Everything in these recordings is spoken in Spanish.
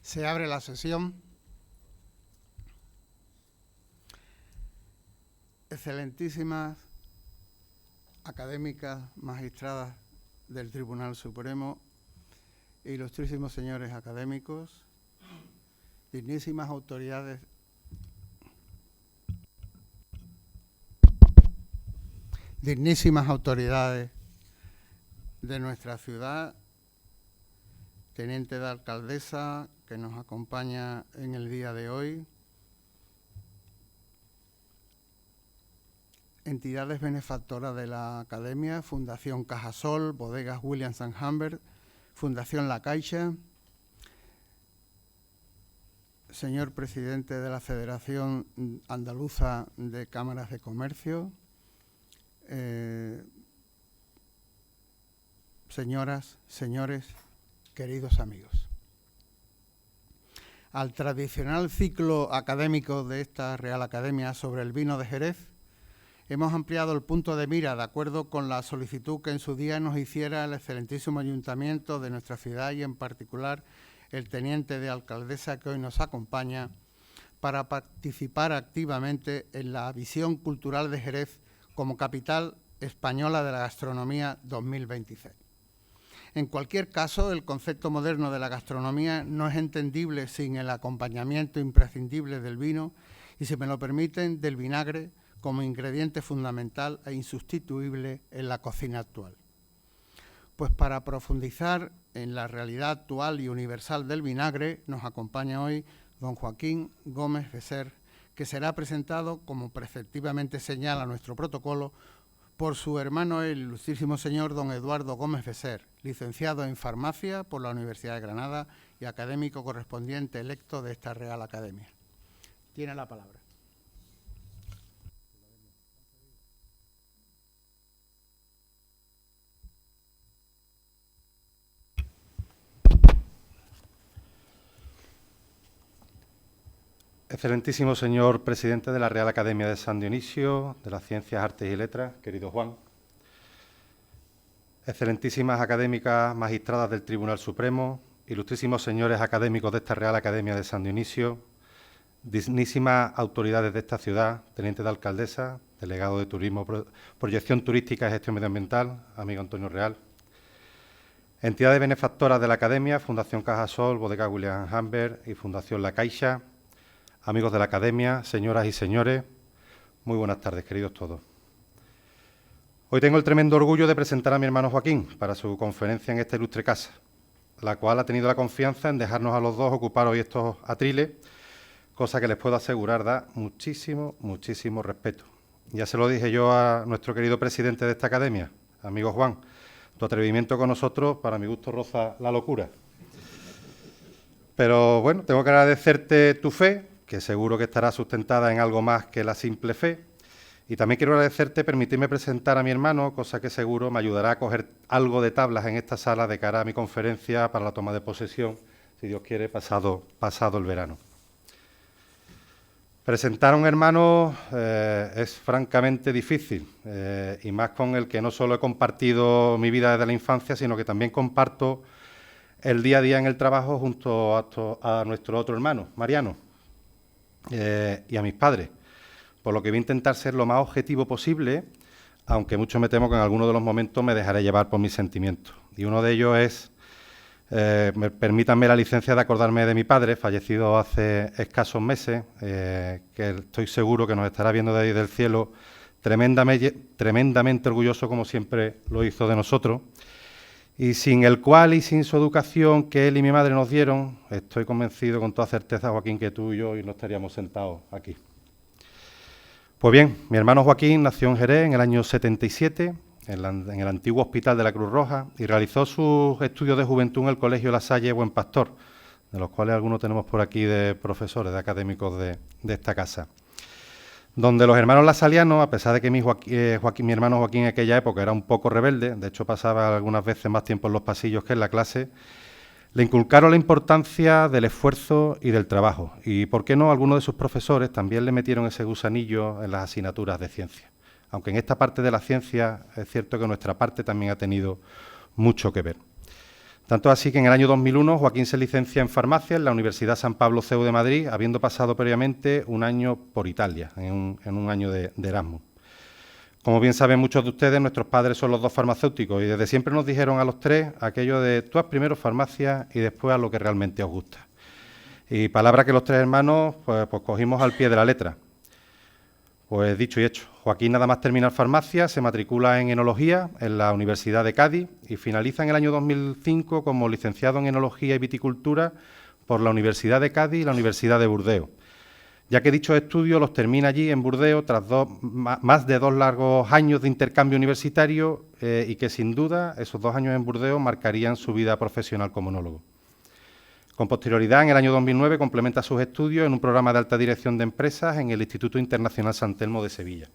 Se abre la sesión. Excelentísimas académicas, magistradas del Tribunal Supremo, ilustrísimos señores académicos, dignísimas autoridades de nuestra ciudad, teniente de alcaldesa que nos acompaña en el día de hoy, entidades benefactoras de la Academia, Fundación Cajasol, Bodegas Williams & Humbert, Fundación La Caixa, señor presidente de la Federación Andaluza de Cámaras de Comercio, señoras, señores, queridos amigos. Al tradicional ciclo académico de esta Real Academia sobre el vino de Jerez, hemos ampliado el punto de mira de acuerdo con la solicitud que en su día nos hiciera el excelentísimo ayuntamiento de nuestra ciudad y en particular el teniente de alcaldesa que hoy nos acompaña para participar activamente en la visión cultural de Jerez como capital española de la gastronomía 2026. En cualquier caso, el concepto moderno de la gastronomía no es entendible sin el acompañamiento imprescindible del vino y, si me lo permiten, del vinagre como ingrediente fundamental e insustituible en la cocina actual. Pues para profundizar en la realidad actual y universal del vinagre, nos acompaña hoy don Joaquín Gómez Veser, que será presentado, como preceptivamente señala nuestro protocolo, por su hermano el ilustrísimo señor don Eduardo Gómez Veser, licenciado en Farmacia por la Universidad de Granada y académico correspondiente electo de esta Real Academia. Tiene la palabra. Excelentísimo señor presidente de la Real Academia de San Dionisio, de las Ciencias, Artes y Letras, querido Juan. Excelentísimas académicas magistradas del Tribunal Supremo, ilustrísimos señores académicos de esta Real Academia de San Dionisio, dignísimas autoridades de esta ciudad, teniente de alcaldesa, delegado de Turismo, Proyección Turística y Gestión Medioambiental, amigo Antonio Real, entidades benefactoras de la Academia, Fundación Cajasol, Bodegas Williams & Humbert y Fundación La Caixa, amigos de la Academia, señoras y señores, muy buenas tardes, queridos todos. Hoy tengo el tremendo orgullo de presentar a mi hermano Joaquín para su conferencia en esta ilustre casa, la cual ha tenido la confianza en dejarnos a los dos ocupar hoy estos atriles, cosa que les puedo asegurar da muchísimo, muchísimo respeto. Ya se lo dije yo a nuestro querido presidente de esta Academia, amigo Juan, tu atrevimiento con nosotros, para mi gusto, roza la locura. Pero bueno, tengo que agradecerte tu fe, que seguro que estará sustentada en algo más que la simple fe. Y también quiero agradecerte permitirme presentar a mi hermano, cosa que seguro me ayudará a coger algo de tablas en esta sala de cara a mi conferencia para la toma de posesión, si Dios quiere, pasado el verano. Presentar a un hermano es francamente difícil, y más con el que no solo he compartido mi vida desde la infancia, sino que también comparto el día a día en el trabajo junto a nuestro otro hermano, Mariano, y a mis padres, por lo que voy a intentar ser lo más objetivo posible, aunque mucho me temo que en algunos de los momentos me dejaré llevar por mis sentimientos. Y uno de ellos es, permítanme la licencia de acordarme de mi padre, fallecido hace escasos meses, que estoy seguro que nos estará viendo de ahí del cielo, tremendamente orgulloso, como siempre lo hizo de nosotros, y sin el cual y sin su educación que él y mi madre nos dieron, estoy convencido con toda certeza, Joaquín, que tú y yo hoy no estaríamos sentados aquí. Pues bien, mi hermano Joaquín nació en Jerez en el año 77, en el antiguo Hospital de la Cruz Roja, y realizó sus estudios de juventud en el Colegio La Salle Buen Pastor, de los cuales algunos tenemos por aquí de profesores, de académicos de esta casa. Donde los hermanos lasalianos, a pesar de que mi hermano Joaquín en aquella época era un poco rebelde, de hecho pasaba algunas veces más tiempo en los pasillos que en la clase, le inculcaron la importancia del esfuerzo y del trabajo. Y, ¿por qué no?, algunos de sus profesores también le metieron ese gusanillo en las asignaturas de ciencia. Aunque en esta parte de la ciencia es cierto que nuestra parte también ha tenido mucho que ver. Tanto así que en el año 2001 Joaquín se licencia en farmacia en la Universidad San Pablo CEU de Madrid, habiendo pasado previamente un año por Italia, en un año de Erasmus. Como bien saben muchos de ustedes, nuestros padres son los dos farmacéuticos y desde siempre nos dijeron a los tres aquello de tú haz primero farmacia y después haz lo que realmente os gusta. Y palabra que los tres hermanos pues cogimos al pie de la letra. Pues dicho y hecho, Joaquín nada más terminar farmacia, se matricula en enología en la Universidad de Cádiz y finaliza en el año 2005 como licenciado en enología y viticultura por la Universidad de Cádiz y la Universidad de Burdeos. Ya que dichos estudios los termina allí en Burdeos tras más de 2 largos años de intercambio universitario y que sin duda esos 2 años en Burdeos marcarían su vida profesional como enólogo. Con posterioridad, en el año 2009, complementa sus estudios en un programa de alta dirección de empresas en el Instituto Internacional San Telmo de Sevilla.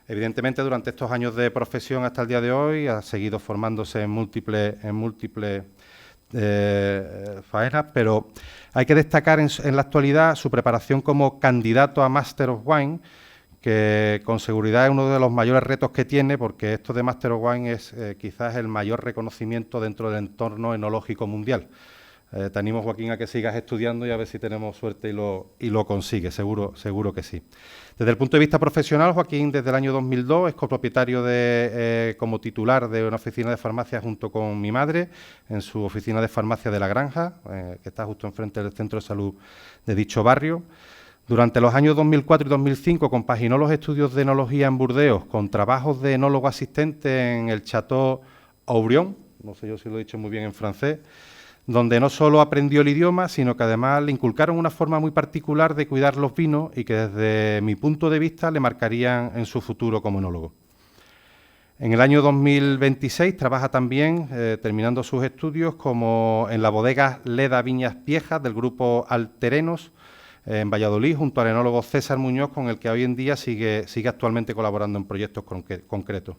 Evidentemente, durante estos años de profesión hasta el día de hoy, ha seguido formándose en múltiples faenas, pero hay que destacar en la actualidad su preparación como candidato a Master of Wine, que con seguridad es uno de los mayores retos que tiene, porque esto de Master of Wine es quizás el mayor reconocimiento dentro del entorno enológico mundial. Te animo, Joaquín, a que sigas estudiando y a ver si tenemos suerte y lo consigues, seguro que sí. Desde el punto de vista profesional, Joaquín desde el año 2002 es copropietario como titular de una oficina de farmacia junto con mi madre en su oficina de farmacia de La Granja, que está justo enfrente del centro de salud de dicho barrio. Durante los años 2004 y 2005 compaginó los estudios de enología en Burdeos con trabajos de enólogo asistente en el Château Haurion, no sé yo si lo he dicho muy bien en francés, donde no solo aprendió el idioma, sino que además le inculcaron una forma muy particular de cuidar los vinos y que desde mi punto de vista le marcarían en su futuro como enólogo. En el año 2026 trabaja también, terminando sus estudios, como en la bodega Leda Viñas Viejas del grupo Alterenos, en Valladolid, junto al enólogo César Muñoz, con el que hoy en día sigue actualmente colaborando en proyectos concretos.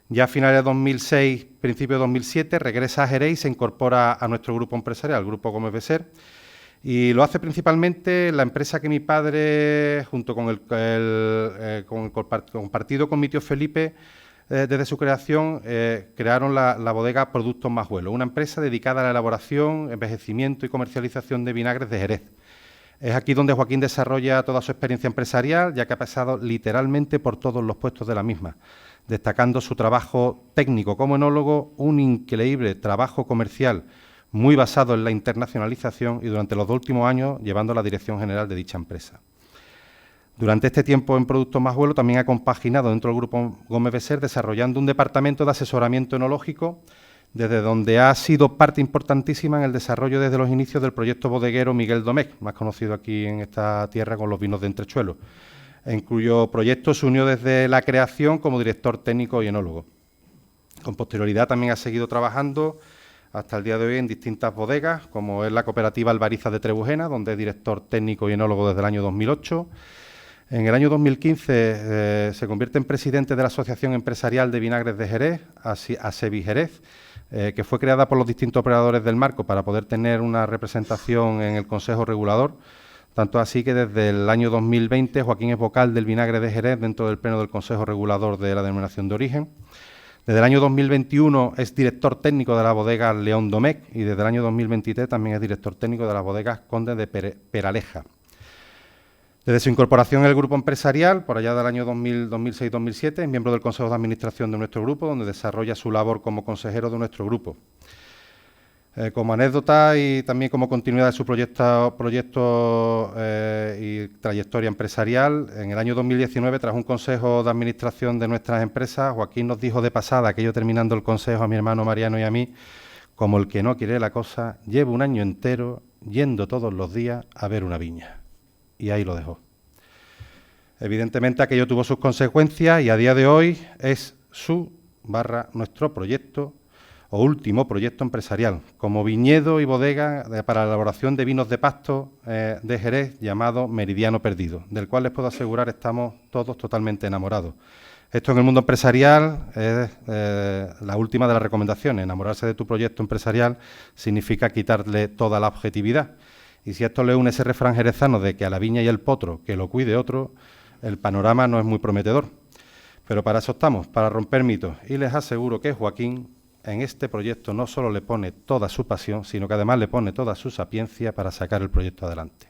Ya a finales de 2006, principios de 2007, regresa a Jerez y se incorpora a nuestro grupo empresarial, el Grupo Gómez Veser, y lo hace principalmente la empresa que mi padre, junto con compartido con mi tío Felipe, desde su creación, crearon la bodega Productos Majuelo, una empresa dedicada a la elaboración, envejecimiento y comercialización de vinagres de Jerez. Es aquí donde Joaquín desarrolla toda su experiencia empresarial, ya que ha pasado literalmente por todos los puestos de la misma, destacando su trabajo técnico como enólogo, un increíble trabajo comercial muy basado en la internacionalización y durante los 2 últimos años llevando la dirección general de dicha empresa. Durante este tiempo en Productos Majuelo también ha compaginado dentro del Grupo Gómez Veser desarrollando un departamento de asesoramiento enológico desde donde ha sido parte importantísima en el desarrollo desde los inicios del proyecto bodeguero Miguel Domecq, más conocido aquí en esta tierra con los vinos de Entrechuelo, en cuyo proyecto se unió desde la creación como director técnico y enólogo. Con posterioridad también ha seguido trabajando hasta el día de hoy en distintas bodegas, como es la cooperativa Albariza de Trebujena, donde es director técnico y enólogo desde el año 2008. En el año 2015 se convierte en presidente de la Asociación Empresarial de Vinagres de Jerez, ASEVI Jerez, que fue creada por los distintos operadores del marco para poder tener una representación en el Consejo Regulador. Tanto así que desde el año 2020 Joaquín es vocal del vinagre de Jerez dentro del Pleno del Consejo Regulador de la Denominación de Origen. Desde el año 2021 es director técnico de la bodega León Domecq y desde el año 2023 también es director técnico de la bodega Conde de Peraleja. Desde su incorporación en el grupo empresarial, por allá del año 2006-2007, es miembro del Consejo de Administración de nuestro grupo, donde desarrolla su labor como consejero de nuestro grupo. Como anécdota y también como continuidad de su proyecto y trayectoria empresarial, en el año 2019, tras un consejo de administración de nuestras empresas, Joaquín nos dijo de pasada, aquello terminando el consejo a mi hermano Mariano y a mí, como el que no quiere la cosa, llevo un año entero yendo todos los días a ver una viña. Y ahí lo dejó. Evidentemente aquello tuvo sus consecuencias y a día de hoy es nuestro proyecto o último proyecto empresarial, como viñedo y bodega para la elaboración de vinos de pasto de Jerez llamado Meridiano Perdido, del cual les puedo asegurar estamos todos totalmente enamorados. Esto en el mundo empresarial es la última de las recomendaciones. Enamorarse de tu proyecto empresarial significa quitarle toda la objetividad. Y si a esto le une ese refrán jerezano de que a la viña y el potro que lo cuide otro, el panorama no es muy prometedor. Pero para eso estamos, para romper mitos. Y les aseguro que Joaquín en este proyecto no solo le pone toda su pasión, sino que además le pone toda su sapiencia para sacar el proyecto adelante.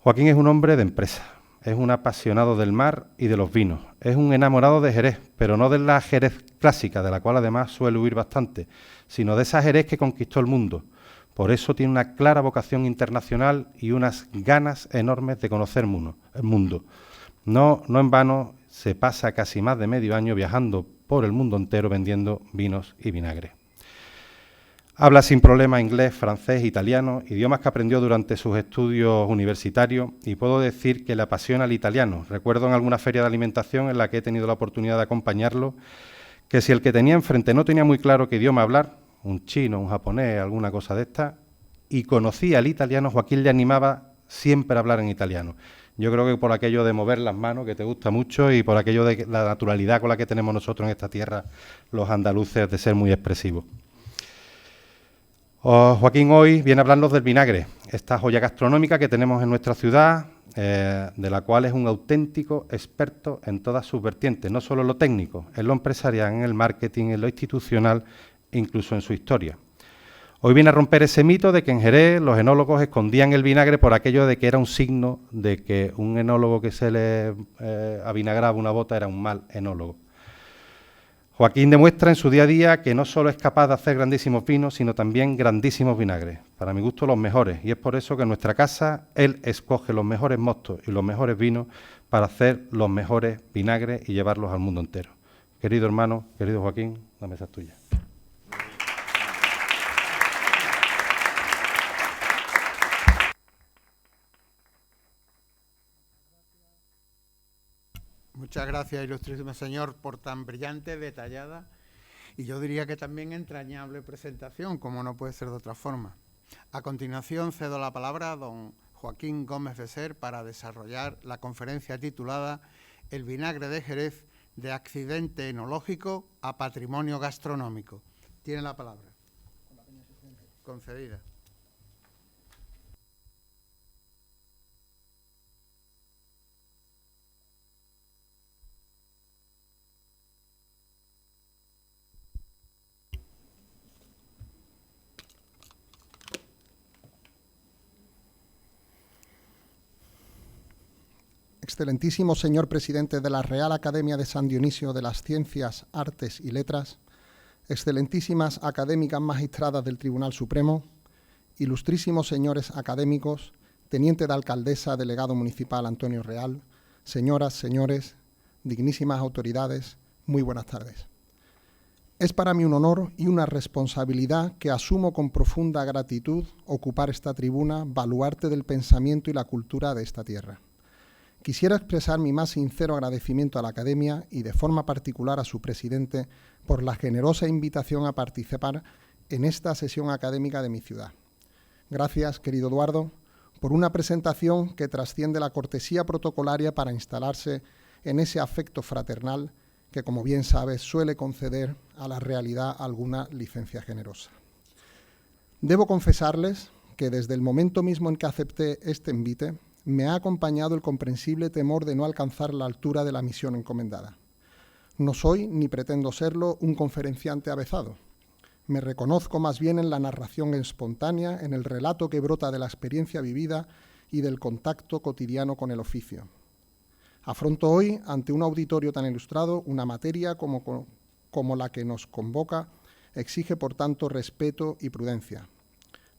Joaquín es un hombre de empresa, es un apasionado del mar y de los vinos, es un enamorado de Jerez, pero no de la Jerez clásica, de la cual además suele huir bastante, sino de esa Jerez que conquistó el mundo. Por eso tiene una clara vocación internacional y unas ganas enormes de conocer el mundo. No en vano se pasa casi más de medio año viajando por el mundo entero vendiendo vinos y vinagre. Habla sin problema inglés, francés, italiano, idiomas que aprendió durante sus estudios universitarios, y puedo decir que le apasiona el italiano. Recuerdo en alguna feria de alimentación en la que he tenido la oportunidad de acompañarlo, que si el que tenía enfrente no tenía muy claro qué idioma hablar, un chino, un japonés, alguna cosa de esta, y conocía el italiano, Joaquín le animaba siempre a hablar en italiano. Yo creo que por aquello de mover las manos, que te gusta mucho, y por aquello de la naturalidad con la que tenemos nosotros en esta tierra, los andaluces, de ser muy expresivos. Joaquín hoy viene a hablarnos del vinagre, esta joya gastronómica que tenemos en nuestra ciudad, de la cual es un auténtico experto en todas sus vertientes, no solo en lo técnico, en lo empresarial, en el marketing, en lo institucional, incluso en su historia. Hoy viene a romper ese mito de que en Jerez los enólogos escondían el vinagre por aquello de que era un signo de que un enólogo que se le avinagraba una bota era un mal enólogo. Joaquín demuestra en su día a día que no solo es capaz de hacer grandísimos vinos, sino también grandísimos vinagres. Para mi gusto, los mejores. Y es por eso que en nuestra casa él escoge los mejores mostos y los mejores vinos para hacer los mejores vinagres y llevarlos al mundo entero. Querido hermano, querido Joaquín, la mesa es tuya. Muchas gracias, ilustrísimo señor, por tan brillante, detallada y yo diría que también entrañable presentación, como no puede ser de otra forma. A continuación cedo la palabra a don Joaquín Gómez de Ser para desarrollar la conferencia titulada El vinagre de Jerez, de accidente enológico a patrimonio gastronómico. Tiene la palabra. Concedida. Excelentísimo señor presidente de la Real Academia de San Dionisio de las Ciencias, Artes y Letras, excelentísimas académicas magistradas del Tribunal Supremo, ilustrísimos señores académicos, teniente de alcaldesa, delegado municipal Antonio Real, señoras, señores, dignísimas autoridades, muy buenas tardes. Es para mí un honor y una responsabilidad que asumo con profunda gratitud ocupar esta tribuna, baluarte del pensamiento y la cultura de esta tierra. Quisiera expresar mi más sincero agradecimiento a la Academia y de forma particular a su presidente por la generosa invitación a participar en esta sesión académica de mi ciudad. Gracias, querido Eduardo, por una presentación que trasciende la cortesía protocolaria para instalarse en ese afecto fraternal que, como bien sabes, suele conceder a la realidad alguna licencia generosa. Debo confesarles que desde el momento mismo en que acepté este invite, me ha acompañado el comprensible temor de no alcanzar la altura de la misión encomendada. No soy, ni pretendo serlo, un conferenciante avezado. Me reconozco más bien en la narración espontánea, en el relato que brota de la experiencia vivida y del contacto cotidiano con el oficio. Afronto hoy, ante un auditorio tan ilustrado, una materia como la que nos convoca, exige, por tanto, respeto y prudencia.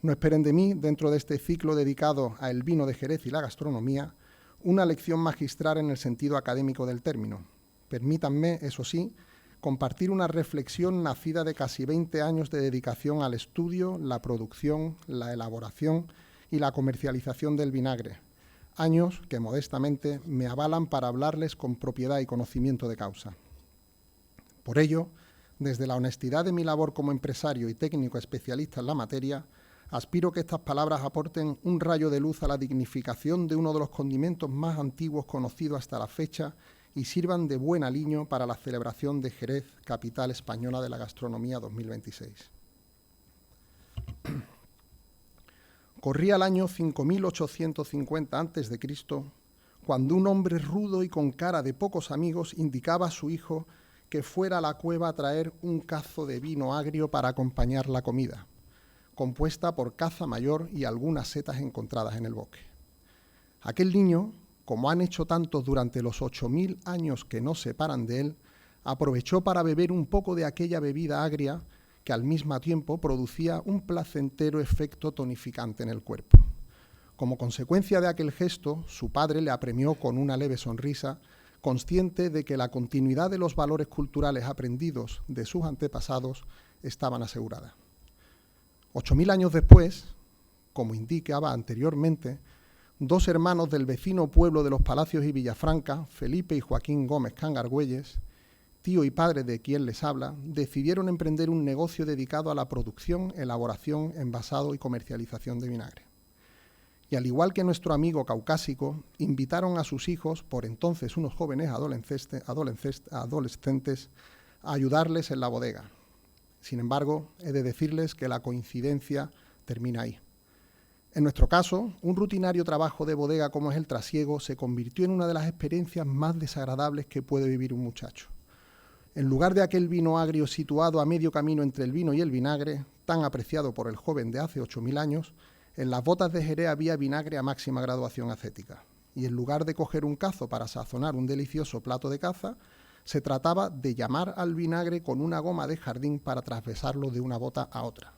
No esperen de mí, dentro de este ciclo dedicado al vino de Jerez y la gastronomía, una lección magistral en el sentido académico del término. Permítanme, eso sí, compartir una reflexión nacida de casi 20 años de dedicación al estudio, la producción, la elaboración y la comercialización del vinagre. Años que, modestamente, me avalan para hablarles con propiedad y conocimiento de causa. Por ello, desde la honestidad de mi labor como empresario y técnico especialista en la materia, aspiro que estas palabras aporten un rayo de luz a la dignificación de uno de los condimentos más antiguos conocidos hasta la fecha y sirvan de buen aliño para la celebración de Jerez, capital española de la gastronomía 2026. Corría el año 5850 a.C., cuando un hombre rudo y con cara de pocos amigos indicaba a su hijo que fuera a la cueva a traer un cazo de vino agrio para acompañar la comida, compuesta por caza mayor y algunas setas encontradas en el bosque. Aquel niño, como han hecho tantos durante los 8000 años que nos separan de él, aprovechó para beber un poco de aquella bebida agria que al mismo tiempo producía un placentero efecto tonificante en el cuerpo. Como consecuencia de aquel gesto, su padre le apremió con una leve sonrisa, consciente de que la continuidad de los valores culturales aprendidos de sus antepasados estaban aseguradas. 8000 años después, como indicaba anteriormente, dos hermanos del vecino pueblo de Los Palacios y Villafranca, Felipe y Joaquín Gómez Cangargüelles, tío y padre de quien les habla, decidieron emprender un negocio dedicado a la producción, elaboración, envasado y comercialización de vinagre. Y al igual que nuestro amigo caucásico, invitaron a sus hijos, por entonces unos jóvenes adolescentes, a ayudarles en la bodega. Sin embargo, he de decirles que la coincidencia termina ahí. En nuestro caso, un rutinario trabajo de bodega como es el trasiego se convirtió en una de las experiencias más desagradables que puede vivir un muchacho. En lugar de aquel vino agrio situado a medio camino entre el vino y el vinagre, tan apreciado por el joven de hace 8000 años, en las botas de Jerez había vinagre a máxima graduación acética. Y en lugar de coger un cazo para sazonar un delicioso plato de caza, se trataba de llamar al vinagre con una goma de jardín para traspasarlo de una bota a otra.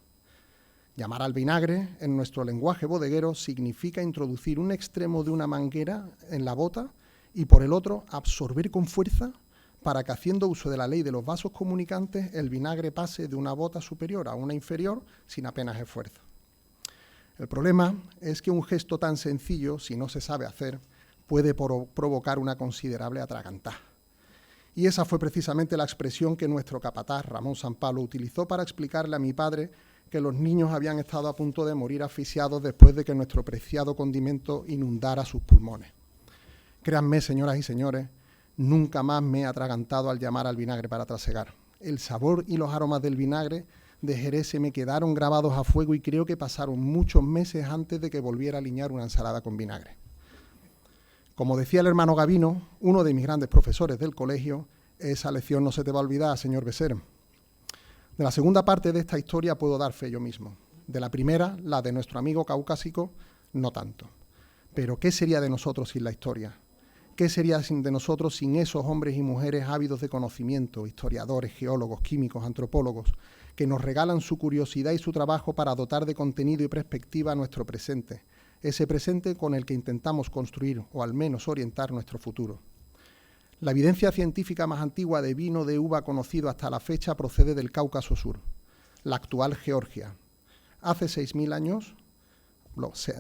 Llamar al vinagre, en nuestro lenguaje bodeguero, significa introducir un extremo de una manguera en la bota y por el otro absorber con fuerza para que, haciendo uso de la ley de los vasos comunicantes, el vinagre pase de una bota superior a una inferior sin apenas esfuerzo. El problema es que un gesto tan sencillo, si no se sabe hacer, puede provocar una considerable atragantada. Y esa fue precisamente la expresión que nuestro capataz, Ramón Sampalo, utilizó para explicarle a mi padre que los niños habían estado a punto de morir asfixiados después de que nuestro preciado condimento inundara sus pulmones. Créanme, señoras y señores, nunca más me he atragantado al llamar al vinagre para trasegar. El sabor y los aromas del vinagre de Jerez se me quedaron grabados a fuego y creo que pasaron muchos meses antes de que volviera a aliñar una ensalada con vinagre. Como decía el hermano Gavino, uno de mis grandes profesores del colegio, esa lección no se te va a olvidar, señor Becer. De la segunda parte de esta historia puedo dar fe yo mismo. De la primera, la de nuestro amigo caucásico, no tanto. Pero ¿qué sería de nosotros sin la historia? ¿Qué sería de nosotros sin esos hombres y mujeres ávidos de conocimiento, historiadores, geólogos, químicos, antropólogos, que nos regalan su curiosidad y su trabajo para dotar de contenido y perspectiva a nuestro presente, ese presente con el que intentamos construir o al menos orientar nuestro futuro? La evidencia científica más antigua de vino de uva conocido hasta la fecha procede del Cáucaso Sur, la actual Georgia.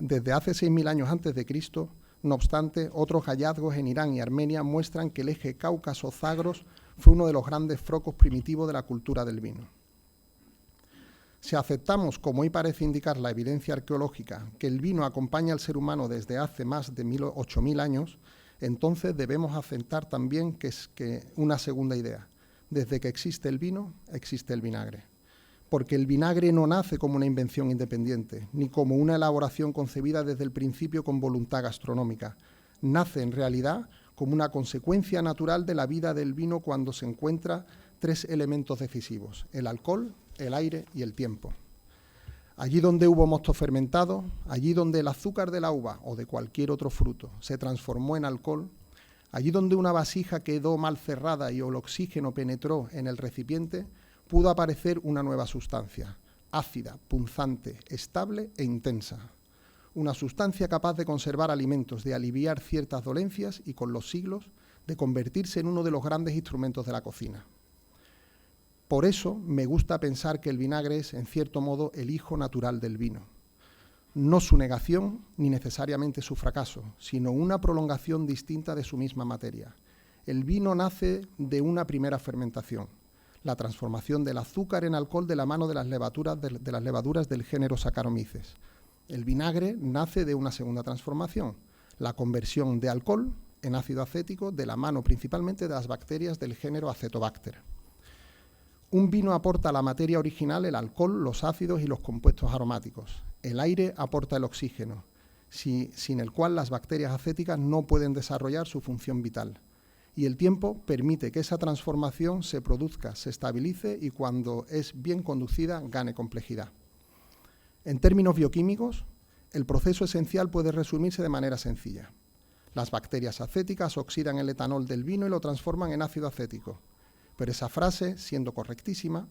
Desde hace 6000 años antes de Cristo, no obstante, otros hallazgos en Irán y Armenia muestran que el eje Cáucaso-Zagros fue uno de los grandes focos primitivos de la cultura del vino. Si aceptamos, como hoy parece indicar la evidencia arqueológica, que el vino acompaña al ser humano desde hace más de 8000 años, entonces debemos aceptar también que una segunda idea. Desde que existe el vino, existe el vinagre. Porque el vinagre no nace como una invención independiente, ni como una elaboración concebida desde el principio con voluntad gastronómica. Nace en realidad como una consecuencia natural de la vida del vino cuando se encuentra tres elementos decisivos: el alcohol, el aire y el tiempo. Allí donde hubo mosto fermentado, allí donde el azúcar de la uva o de cualquier otro fruto se transformó en alcohol, allí donde una vasija quedó mal cerrada y el oxígeno penetró en el recipiente, pudo aparecer una nueva sustancia, ácida, punzante, estable e intensa. Una sustancia capaz de conservar alimentos, de aliviar ciertas dolencias y con los siglos de convertirse en uno de los grandes instrumentos de la cocina. Por eso me gusta pensar que el vinagre es, en cierto modo, el hijo natural del vino. No su negación ni necesariamente su fracaso, sino una prolongación distinta de su misma materia. El vino nace de una primera fermentación, la transformación del azúcar en alcohol de la mano de las levaduras del género Saccharomyces. El vinagre nace de una segunda transformación, la conversión de alcohol en ácido acético de la mano principalmente de las bacterias del género Acetobacter. Un vino aporta a la materia original el alcohol, los ácidos y los compuestos aromáticos. El aire aporta el oxígeno, sin el cual las bacterias acéticas no pueden desarrollar su función vital. y el tiempo permite que esa transformación se produzca, se estabilice y cuando es bien conducida gane complejidad. En términos bioquímicos, el proceso esencial puede resumirse de manera sencilla. Las bacterias acéticas oxidan el etanol del vino y lo transforman en ácido acético. Pero esa frase, siendo correctísima,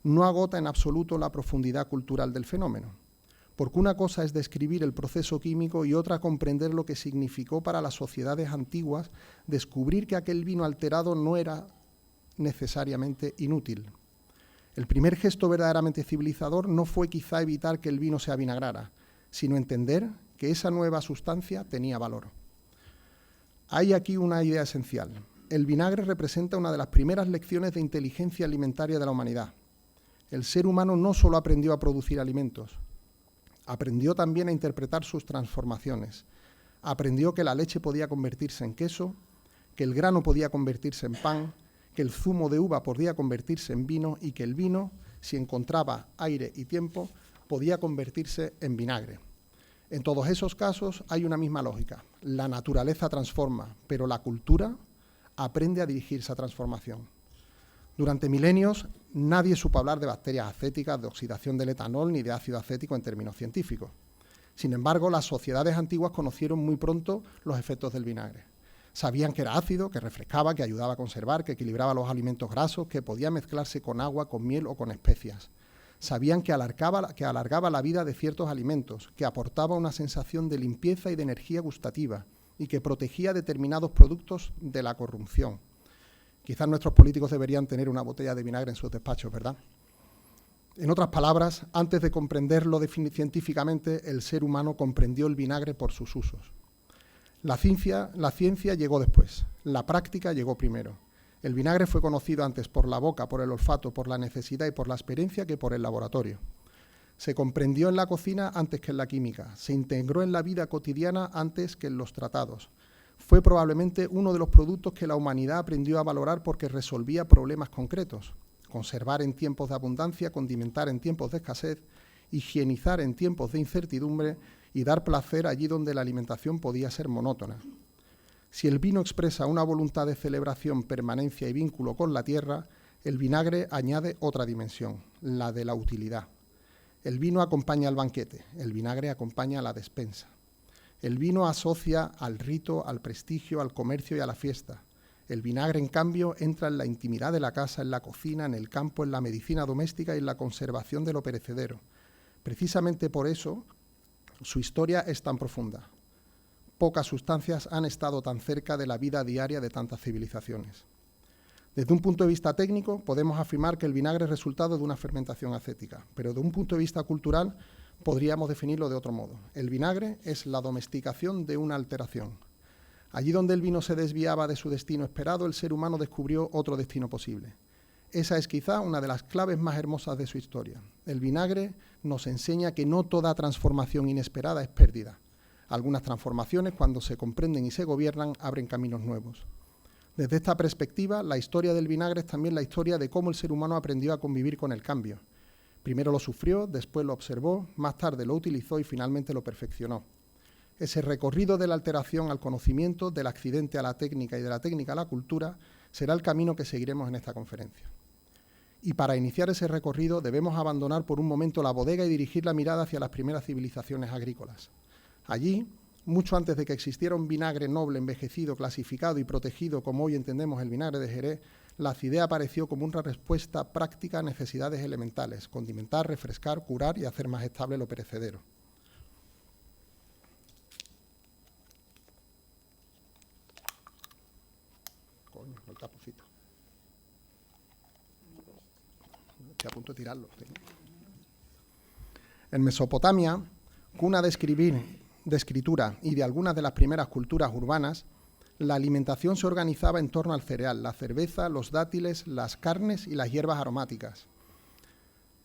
no agota en absoluto la profundidad cultural del fenómeno. Porque una cosa es describir el proceso químico y otra comprender lo que significó para las sociedades antiguas descubrir que aquel vino alterado no era necesariamente inútil. El primer gesto verdaderamente civilizador no fue quizá evitar que el vino se avinagrara, sino entender que esa nueva sustancia tenía valor. Hay aquí una idea esencial. El vinagre representa una de las primeras lecciones de inteligencia alimentaria de la humanidad. El ser humano no solo aprendió a producir alimentos, aprendió también a interpretar sus transformaciones. Aprendió que la leche podía convertirse en queso, que el grano podía convertirse en pan, que el zumo de uva podía convertirse en vino y que el vino, si encontraba aire y tiempo, podía convertirse en vinagre. En todos esos casos hay una misma lógica. La naturaleza transforma, pero la cultura aprende a dirigir esa transformación. Durante milenios, nadie supo hablar de bacterias acéticas, de oxidación del etanol ni de ácido acético en términos científicos. Sin embargo, las sociedades antiguas conocieron muy pronto los efectos del vinagre. Sabían que era ácido, que refrescaba, que ayudaba a conservar, que equilibraba los alimentos grasos, que podía mezclarse con agua, con miel o con especias. Sabían que alargaba la vida de ciertos alimentos, que aportaba una sensación de limpieza y de energía gustativa y que protegía determinados productos de la corrupción. Quizás nuestros políticos deberían tener una botella de vinagre en sus despachos, ¿verdad? En otras palabras, antes de comprenderlo científicamente, el ser humano comprendió el vinagre por sus usos. La ciencia llegó después, la práctica llegó primero. El vinagre fue conocido antes por la boca, por el olfato, por la necesidad y por la experiencia que por el laboratorio. Se comprendió en la cocina antes que en la química, se integró en la vida cotidiana antes que en los tratados. Fue probablemente uno de los productos que la humanidad aprendió a valorar porque resolvía problemas concretos. Conservar en tiempos de abundancia, condimentar en tiempos de escasez, higienizar en tiempos de incertidumbre y dar placer allí donde la alimentación podía ser monótona. Si el vino expresa una voluntad de celebración, permanencia y vínculo con la tierra, el vinagre añade otra dimensión, la de la utilidad. El vino acompaña al banquete, el vinagre acompaña a la despensa. El vino asocia al rito, al prestigio, al comercio y a la fiesta. El vinagre, en cambio, entra en la intimidad de la casa, en la cocina, en el campo, en la medicina doméstica y en la conservación de lo perecedero. Precisamente por eso, su historia es tan profunda. Pocas sustancias han estado tan cerca de la vida diaria de tantas civilizaciones. Desde un punto de vista técnico, podemos afirmar que el vinagre es resultado de una fermentación acética, pero de un punto de vista cultural, podríamos definirlo de otro modo. El vinagre es la domesticación de una alteración. Allí donde el vino se desviaba de su destino esperado, el ser humano descubrió otro destino posible. Esa es quizá una de las claves más hermosas de su historia. El vinagre nos enseña que no toda transformación inesperada es pérdida. Algunas transformaciones, cuando se comprenden y se gobiernan, abren caminos nuevos. Desde esta perspectiva, la historia del vinagre es también la historia de cómo el ser humano aprendió a convivir con el cambio. Primero lo sufrió, después lo observó, más tarde lo utilizó y finalmente lo perfeccionó. Ese recorrido de la alteración al conocimiento, del accidente a la técnica y de la técnica a la cultura, será el camino que seguiremos en esta conferencia. Y para iniciar ese recorrido debemos abandonar por un momento la bodega y dirigir la mirada hacia las primeras civilizaciones agrícolas. Allí, mucho antes de que existiera un vinagre noble, envejecido, clasificado y protegido como hoy entendemos el vinagre de Jerez, la acidez apareció como una respuesta práctica a necesidades elementales: condimentar, refrescar, curar y hacer más estable lo perecedero. Coño, el taponcito. Estoy a punto de tirarlo. ¿Sí? En Mesopotamia, cuna de escritura y de algunas de las primeras culturas urbanas, la alimentación se organizaba en torno al cereal, la cerveza, los dátiles, las carnes y las hierbas aromáticas.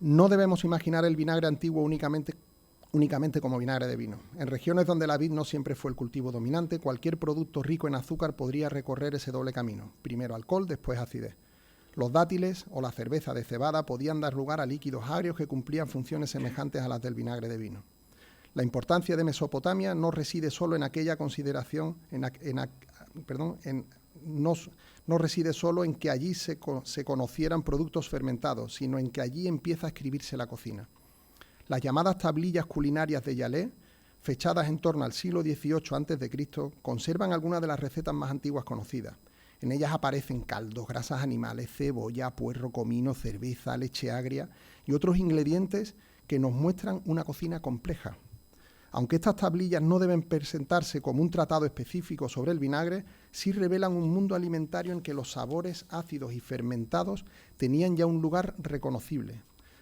No debemos imaginar el vinagre antiguo únicamente como vinagre de vino. En regiones donde la vid no siempre fue el cultivo dominante, cualquier producto rico en azúcar podría recorrer ese doble camino: primero alcohol, después acidez. Los dátiles o la cerveza de cebada podían dar lugar a líquidos agrios que cumplían funciones semejantes a las del vinagre de vino. La importancia de Mesopotamia no reside solo en aquella consideración, en no reside solo en que allí se conocieran productos fermentados, sino en que allí empieza a escribirse la cocina. Las llamadas tablillas culinarias de Yalé, fechadas en torno al siglo XVIII a.C., conservan algunas de las recetas más antiguas conocidas. En ellas aparecen caldos, grasas animales, cebolla, puerro, comino, cerveza, leche agria y otros ingredientes que nos muestran una cocina compleja. Aunque estas tablillas no deben presentarse como un tratado específico sobre el vinagre, sí revelan un mundo alimentario en que los sabores ácidos y fermentados tenían ya un lugar reconocible.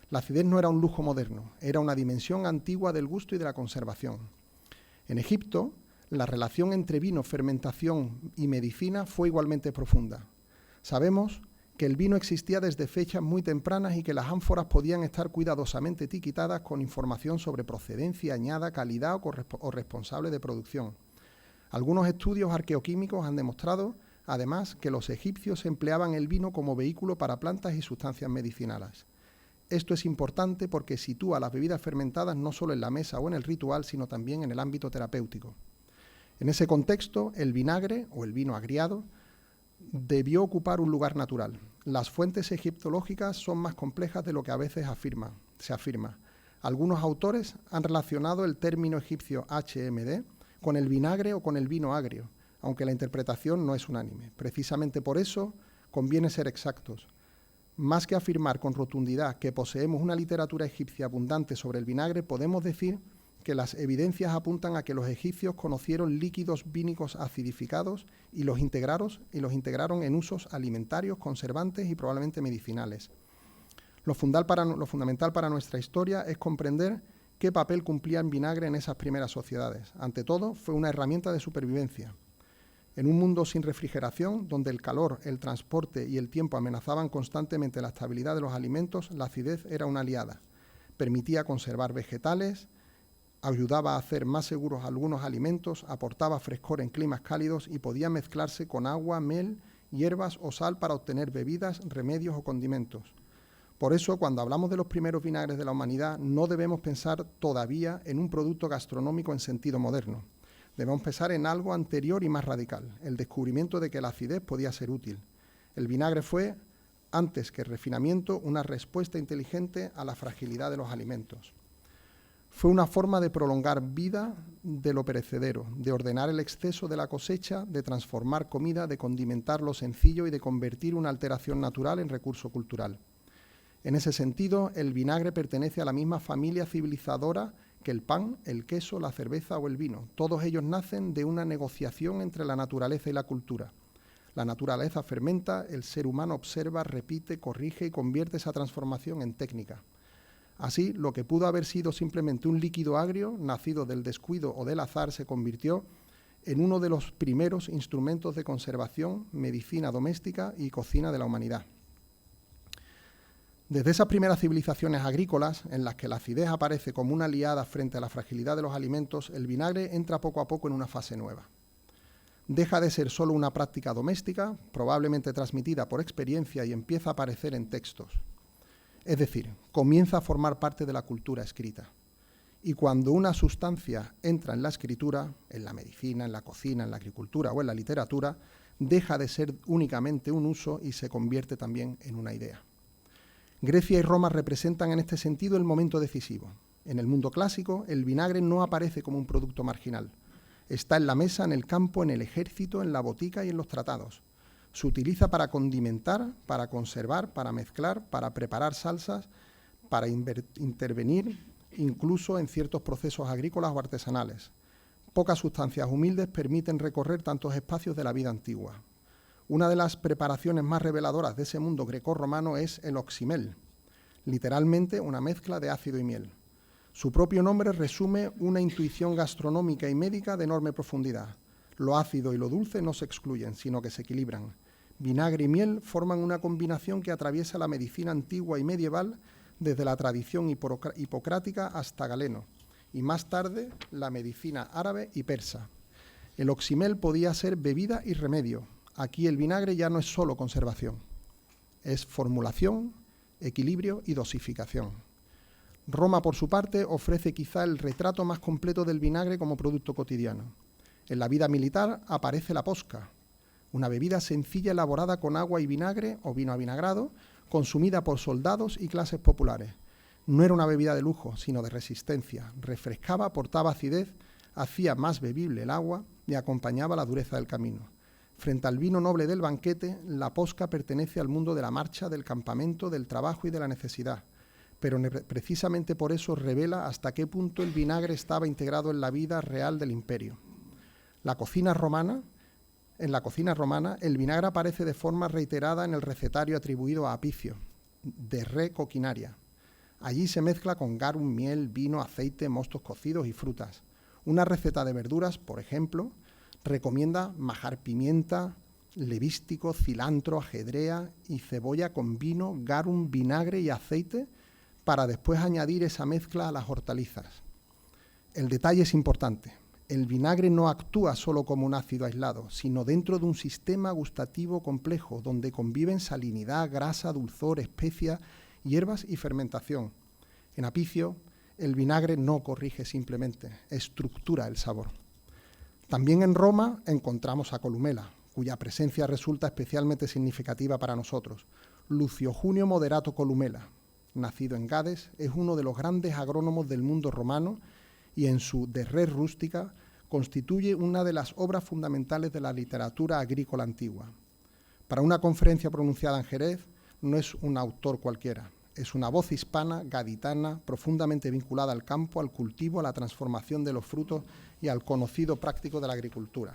La acidez no era un lujo moderno, era una dimensión antigua del gusto y de la conservación. En Egipto, la relación entre vino, fermentación y medicina fue igualmente profunda. Sabemos que el vino existía desde fechas muy tempranas y que las ánforas podían estar cuidadosamente etiquetadas con información sobre procedencia, añada, calidad o responsable de producción. Algunos estudios arqueoquímicos han demostrado, además, que los egipcios empleaban el vino como vehículo para plantas y sustancias medicinales. Esto es importante porque sitúa las bebidas fermentadas no solo en la mesa o en el ritual, sino también en el ámbito terapéutico. En ese contexto, el vinagre, o el vino agriado, debió ocupar un lugar natural. Las fuentes egiptológicas son más complejas de lo que a veces se afirma. Algunos autores han relacionado el término egipcio HMD con el vinagre o con el vino agrio, aunque la interpretación no es unánime. Precisamente por eso conviene ser exactos. Más que afirmar con rotundidad que poseemos una literatura egipcia abundante sobre el vinagre, podemos decir que las evidencias apuntan a que los egipcios conocieron líquidos vínicos acidificados y los integraron en usos alimentarios, conservantes y probablemente medicinales. Lo fundamental para nuestra historia es comprender qué papel cumplía el vinagre en esas primeras sociedades. Ante todo, fue una herramienta de supervivencia. En un mundo sin refrigeración, donde el calor, el transporte y el tiempo amenazaban constantemente la estabilidad de los alimentos, la acidez era una aliada. Permitía conservar vegetales, ayudaba a hacer más seguros algunos alimentos, aportaba frescor en climas cálidos y podía mezclarse con agua, miel, hierbas o sal para obtener bebidas, remedios o condimentos. Por eso, cuando hablamos de los primeros vinagres de la humanidad, no debemos pensar todavía en un producto gastronómico en sentido moderno. Debemos pensar en algo anterior y más radical, el descubrimiento de que la acidez podía ser útil. El vinagre fue, antes que el refinamiento, una respuesta inteligente a la fragilidad de los alimentos. Fue una forma de prolongar vida de lo perecedero, de ordenar el exceso de la cosecha, de transformar comida, de condimentar lo sencillo y de convertir una alteración natural en recurso cultural. En ese sentido, el vinagre pertenece a la misma familia civilizadora que el pan, el queso, la cerveza o el vino. Todos ellos nacen de una negociación entre la naturaleza y la cultura. La naturaleza fermenta, el ser humano observa, repite, corrige y convierte esa transformación en técnica. Así, lo que pudo haber sido simplemente un líquido agrio, nacido del descuido o del azar, se convirtió en uno de los primeros instrumentos de conservación, medicina doméstica y cocina de la humanidad. Desde esas primeras civilizaciones agrícolas, en las que la acidez aparece como una aliada frente a la fragilidad de los alimentos, el vinagre entra poco a poco en una fase nueva. Deja de ser solo una práctica doméstica, probablemente transmitida por experiencia, y empieza a aparecer en textos. Es decir, comienza a formar parte de la cultura escrita. Y cuando una sustancia entra en la escritura, en la medicina, en la cocina, en la agricultura o en la literatura, deja de ser únicamente un uso y se convierte también en una idea. Grecia y Roma representan en este sentido el momento decisivo. En el mundo clásico, el vinagre no aparece como un producto marginal. Está en la mesa, en el campo, en el ejército, en la botica y en los tratados. Se utiliza para condimentar, para conservar, para mezclar, para preparar salsas, para intervenir incluso en ciertos procesos agrícolas o artesanales. Pocas sustancias humildes permiten recorrer tantos espacios de la vida antigua. Una de las preparaciones más reveladoras de ese mundo grecorromano es el oximel, literalmente una mezcla de ácido y miel. Su propio nombre resume una intuición gastronómica y médica de enorme profundidad. Lo ácido y lo dulce no se excluyen, sino que se equilibran. Vinagre y miel forman una combinación que atraviesa la medicina antigua y medieval desde la tradición hipocrática hasta Galeno, y más tarde la medicina árabe y persa. El oximel podía ser bebida y remedio. Aquí el vinagre ya no es solo conservación, es formulación, equilibrio y dosificación. Roma, por su parte, ofrece quizá el retrato más completo del vinagre como producto cotidiano. En la vida militar aparece la posca, una bebida sencilla elaborada con agua y vinagre o vino avinagrado, consumida por soldados y clases populares. No era una bebida de lujo, sino de resistencia. Refrescaba, aportaba acidez, hacía más bebible el agua y acompañaba la dureza del camino. Frente al vino noble del banquete, la posca pertenece al mundo de la marcha, del campamento, del trabajo y de la necesidad. Pero precisamente por eso revela hasta qué punto el vinagre estaba integrado en la vida real del imperio. En la cocina romana, el vinagre aparece de forma reiterada en el recetario atribuido a Apicio, de Re Coquinaria. Allí se mezcla con garum, miel, vino, aceite, mostos cocidos y frutas. Una receta de verduras, por ejemplo, recomienda majar pimienta, levístico, cilantro, ajedrea y cebolla con vino, garum, vinagre y aceite para después añadir esa mezcla a las hortalizas. El detalle es importante. El vinagre no actúa solo como un ácido aislado, sino dentro de un sistema gustativo complejo donde conviven salinidad, grasa, dulzor, especias, hierbas y fermentación. En Apicio, el vinagre no corrige simplemente, estructura el sabor. También en Roma encontramos a Columela, cuya presencia resulta especialmente significativa para nosotros. Lucio Junio Moderato Columela, nacido en Gades, es uno de los grandes agrónomos del mundo romano y en su De Res Rustica constituye una de las obras fundamentales de la literatura agrícola antigua. Para una conferencia pronunciada en Jerez, no es un autor cualquiera, es una voz hispana, gaditana, profundamente vinculada al campo, al cultivo, a la transformación de los frutos y al conocido práctico de la agricultura.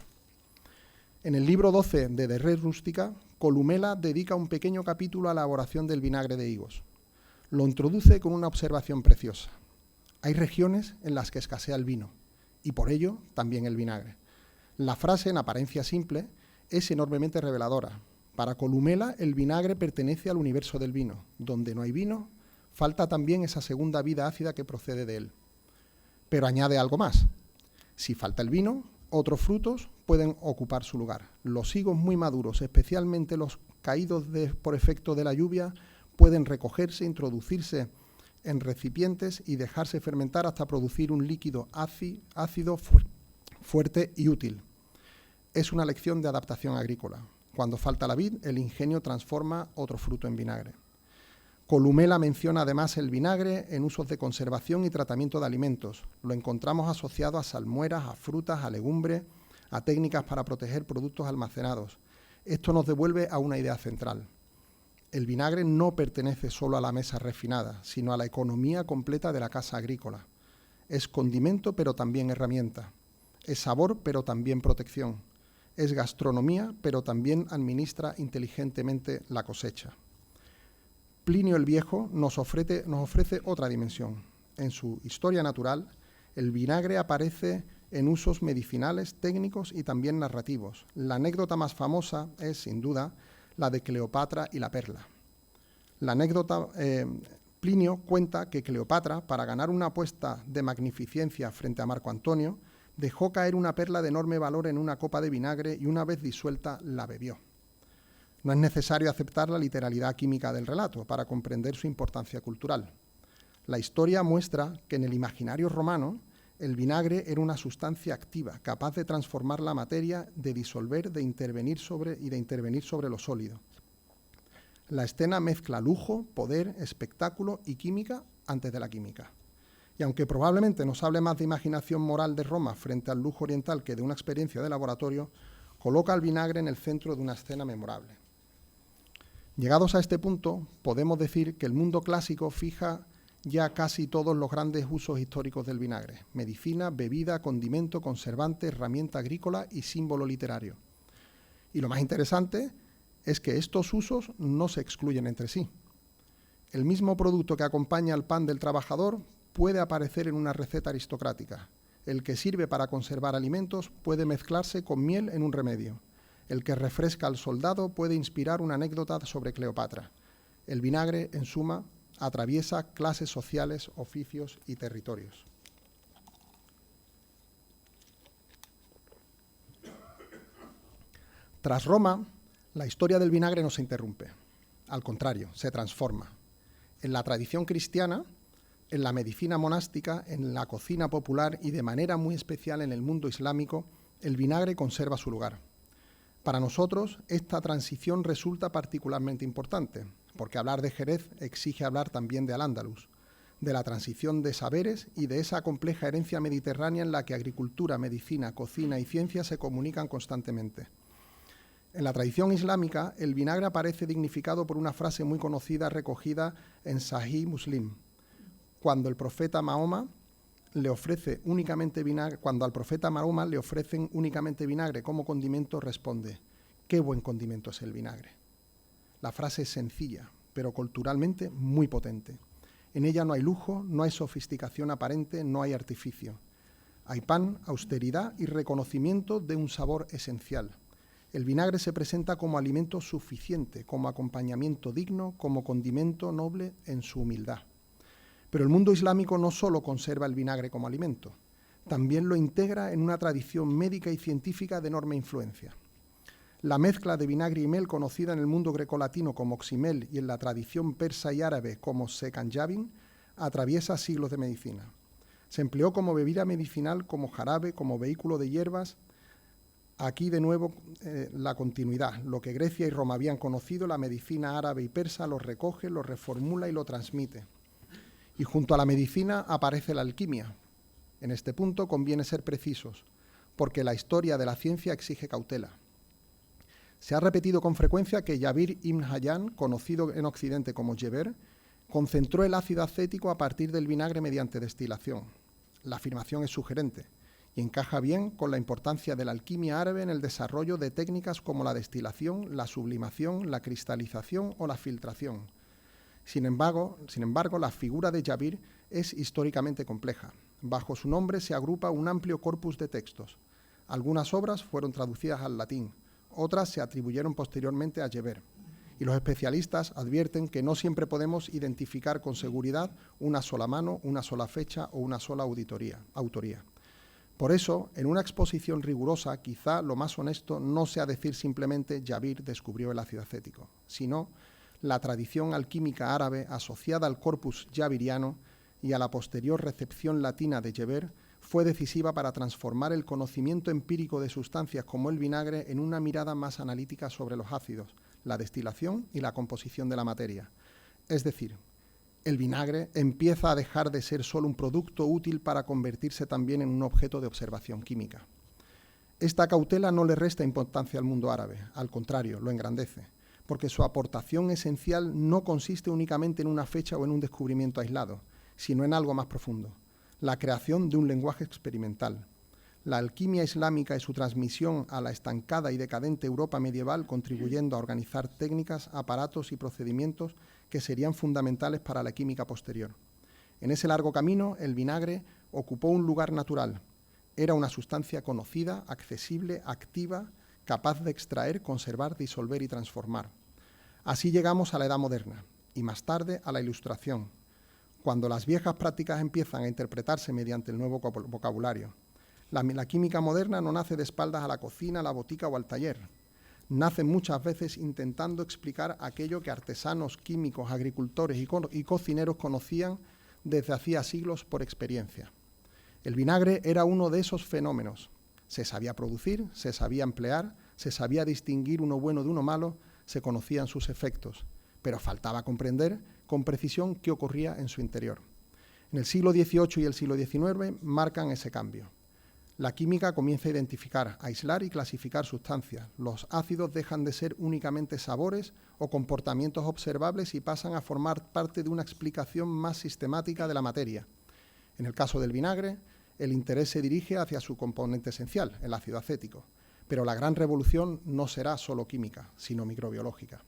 En el libro 12 de Res Rustica, Columela dedica un pequeño capítulo a la elaboración del vinagre de higos. Lo introduce con una observación preciosa. Hay regiones en las que escasea el vino, y por ello también el vinagre. La frase, en apariencia simple, es enormemente reveladora. Para Columela, el vinagre pertenece al universo del vino. Donde no hay vino, falta también esa segunda vida ácida que procede de él. Pero añade algo más. Si falta el vino, otros frutos pueden ocupar su lugar. Los higos muy maduros, especialmente los caídos por efecto de la lluvia, pueden recogerse, introducirse en recipientes y dejarse fermentar hasta producir un líquido ácido, fuerte y útil. Es una lección de adaptación agrícola. Cuando falta la vid, el ingenio transforma otro fruto en vinagre. Columela menciona además el vinagre en usos de conservación y tratamiento de alimentos. Lo encontramos asociado a salmueras, a frutas, a legumbres, a técnicas para proteger productos almacenados. Esto nos devuelve a una idea central. El vinagre no pertenece solo a la mesa refinada, sino a la economía completa de la casa agrícola. Es condimento, pero también herramienta. Es sabor, pero también protección. Es gastronomía, pero también administra inteligentemente la cosecha. Plinio el Viejo nos ofrece otra dimensión. En su Historia Natural, el vinagre aparece en usos medicinales, técnicos y también narrativos. La anécdota más famosa es, sin duda, la de Cleopatra y la perla. La anécdota, Plinio cuenta que Cleopatra, para ganar una apuesta de magnificencia frente a Marco Antonio, dejó caer una perla de enorme valor en una copa de vinagre y una vez disuelta la bebió. No es necesario aceptar la literalidad química del relato para comprender su importancia cultural. La historia muestra que en el imaginario romano el vinagre era una sustancia activa, capaz de transformar la materia, de disolver, de intervenir sobre lo sólido. La escena mezcla lujo, poder, espectáculo y química antes de la química. Y aunque probablemente nos hable más de imaginación moral de Roma frente al lujo oriental que de una experiencia de laboratorio, coloca al vinagre en el centro de una escena memorable. Llegados a este punto, podemos decir que el mundo clásico fija ya casi todos los grandes usos históricos del vinagre: medicina, bebida, condimento, conservante, herramienta agrícola y símbolo literario. Y lo más interesante es que estos usos no se excluyen entre sí. El mismo producto que acompaña al pan del trabajador puede aparecer en una receta aristocrática. El que sirve para conservar alimentos puede mezclarse con miel en un remedio. El que refresca al soldado puede inspirar una anécdota sobre Cleopatra. El vinagre, en suma, atraviesa clases sociales, oficios y territorios. Tras Roma, la historia del vinagre no se interrumpe. Al contrario, se transforma. En la tradición cristiana, en la medicina monástica, en la cocina popular y de manera muy especial en el mundo islámico, el vinagre conserva su lugar. Para nosotros, esta transición resulta particularmente importante, porque hablar de Jerez exige hablar también de Al-Ándalus, de la transición de saberes y de esa compleja herencia mediterránea en la que agricultura, medicina, cocina y ciencia se comunican constantemente. En la tradición islámica, el vinagre aparece dignificado por una frase muy conocida recogida en Sahih Muslim. Cuando al profeta Mahoma le ofrecen únicamente vinagre como condimento, responde: «Qué buen condimento es el vinagre». La frase es sencilla, pero culturalmente muy potente. En ella no hay lujo, no hay sofisticación aparente, no hay artificio. Hay pan, austeridad y reconocimiento de un sabor esencial. El vinagre se presenta como alimento suficiente, como acompañamiento digno, como condimento noble en su humildad. Pero el mundo islámico no solo conserva el vinagre como alimento, también lo integra en una tradición médica y científica de enorme influencia. La mezcla de vinagre y mel, conocida en el mundo grecolatino como oximel y en la tradición persa y árabe como sekanjabin, atraviesa siglos de medicina. Se empleó como bebida medicinal, como jarabe, como vehículo de hierbas. Aquí de nuevo la continuidad. Lo que Grecia y Roma habían conocido, la medicina árabe y persa lo recoge, lo reformula y lo transmite. Y junto a la medicina aparece la alquimia. En este punto conviene ser precisos, porque la historia de la ciencia exige cautela. Se ha repetido con frecuencia que Jabir ibn Hayyan, conocido en Occidente como Geber, concentró el ácido acético a partir del vinagre mediante destilación. La afirmación es sugerente y encaja bien con la importancia de la alquimia árabe en el desarrollo de técnicas como la destilación, la sublimación, la cristalización o la filtración. Sin embargo, la figura de Jabir es históricamente compleja. Bajo su nombre se agrupa un amplio corpus de textos. Algunas obras fueron traducidas al latín, otras se atribuyeron posteriormente a Geber. Y los especialistas advierten que no siempre podemos identificar con seguridad una sola mano, una sola fecha o una sola autoría. Por eso, en una exposición rigurosa, quizá lo más honesto no sea decir simplemente Jabir descubrió el ácido acético, sino la tradición alquímica árabe asociada al corpus jabiriano y a la posterior recepción latina de Geber fue decisiva para transformar el conocimiento empírico de sustancias como el vinagre en una mirada más analítica sobre los ácidos, la destilación y la composición de la materia. Es decir, el vinagre empieza a dejar de ser solo un producto útil para convertirse también en un objeto de observación química. Esta cautela no le resta importancia al mundo árabe, al contrario, lo engrandece, porque su aportación esencial no consiste únicamente en una fecha o en un descubrimiento aislado, sino en algo más profundo, la creación de un lenguaje experimental. La alquimia islámica y su transmisión a la estancada y decadente Europa medieval, contribuyendo a organizar técnicas, aparatos y procedimientos que serían fundamentales para la química posterior. En ese largo camino, el vinagre ocupó un lugar natural. Era una sustancia conocida, accesible, activa, capaz de extraer, conservar, disolver y transformar. Así llegamos a la Edad Moderna y más tarde a la Ilustración, cuando las viejas prácticas empiezan a interpretarse mediante el nuevo vocabulario. La química moderna no nace de espaldas a la cocina, a la botica o al taller. Nace muchas veces intentando explicar aquello que artesanos, químicos, agricultores y cocineros conocían desde hacía siglos por experiencia. El vinagre era uno de esos fenómenos. Se sabía producir, se sabía emplear, se sabía distinguir uno bueno de uno malo, se conocían sus efectos, pero faltaba comprender con precisión qué ocurría en su interior. En el siglo XVIII y el siglo XIX marcan ese cambio. La química comienza a identificar, aislar y clasificar sustancias. Los ácidos dejan de ser únicamente sabores o comportamientos observables y pasan a formar parte de una explicación más sistemática de la materia. En el caso del vinagre, el interés se dirige hacia su componente esencial, el ácido acético. Pero la gran revolución no será solo química, sino microbiológica.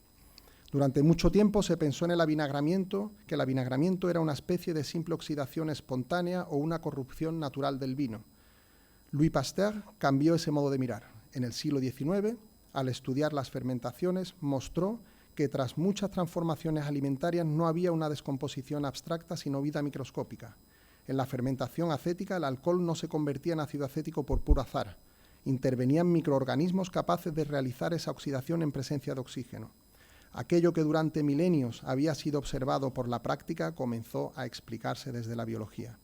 Durante mucho tiempo se pensó en el avinagramiento, que el avinagramiento era una especie de simple oxidación espontánea o una corrupción natural del vino. Louis Pasteur cambió ese modo de mirar. En el siglo XIX, al estudiar las fermentaciones, mostró que tras muchas transformaciones alimentarias no había una descomposición abstracta, sino vida microscópica. En la fermentación acética, el alcohol no se convertía en ácido acético por puro azar. Intervenían microorganismos capaces de realizar esa oxidación en presencia de oxígeno. Aquello que durante milenios había sido observado por la práctica comenzó a explicarse desde la biología.